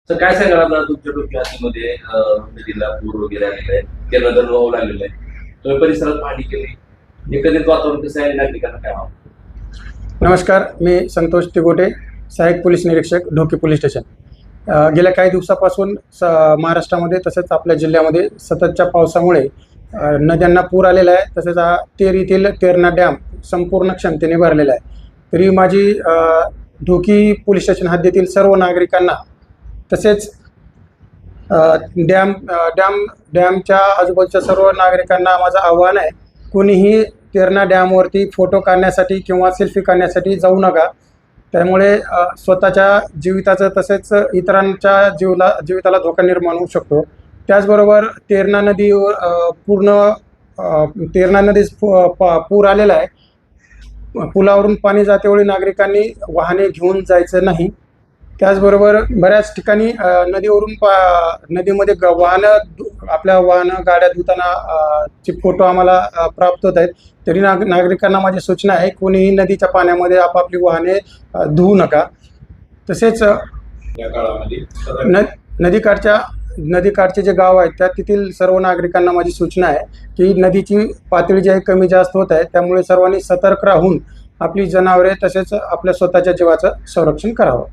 तर काय सांगाल आता तुमच्या डोक्यामध्ये नदीला पूर वगैरे आलेला आहे, त्यांना जर वाहू लागलेलं आहे, तुम्ही परिसरात पाहणी केली, एकंदरीत वातावरण कसं आहे, नागरिकांना काय वाटतं? नमस्कार, मी संतोष तिगोटे, सहाय्यक पोलीस निरीक्षक, ढोकी पोलीस स्टेशन. गेल्या काही दिवसापासून महाराष्ट्रामध्ये तसेच आपल्या जिल्ह्यामध्ये सततच्या पावसामुळे नद्यांना पूर आलेला आहे. तसेच तेर येथील तेरणा डॅम संपूर्ण क्षमतेने भरलेला आहे. तरी माझी ढोकी पोलीस स्टेशन हद्दीतील सर्व नागरिकांना तसेच डॅमच्या आजूबाजूच्या सर्व नागरिकांना माझं आव्हान आहे, कोणीही तेरणा डॅमवरती फोटो काढण्यासाठी किंवा सेल्फी काढण्यासाठी जाऊ नका. त्यामुळे स्वतःच्या जीविताचं तसेच इतरांच्या जीविताला धोका निर्माण होऊ शकतो. त्याचबरोबर तेरणा नदीवर तेरणा नदीस पूर आलेला आहे. पुलावरून पाणी जातेवेळी नागरिकांनी वाहने घेऊन जायचं नाही. त्याचबरोबर बऱ्याच ठिकाणी नदीमध्ये आपल्या गाड्या धुताना चे फोटो आम्हाला प्राप्त होत आहेत. तरी नागरिकांना माझी सूचना आहे, कोणीही नदीच्या पाण्यामध्ये आपापली वाहने धुवू नका. तसेच या काळामध्ये नदीकाठचे जे गाव आहेत तेथील सर्व नागरिकांना माझी सूचना आहे की नदीची पातळी जी आहे कमी जास्त होत आहे, त्यामुळे सर्वांनी सतर्क राहून आपली जनावरे तसेच आपल्या स्वतःच्या जीवाचं संरक्षण करावं.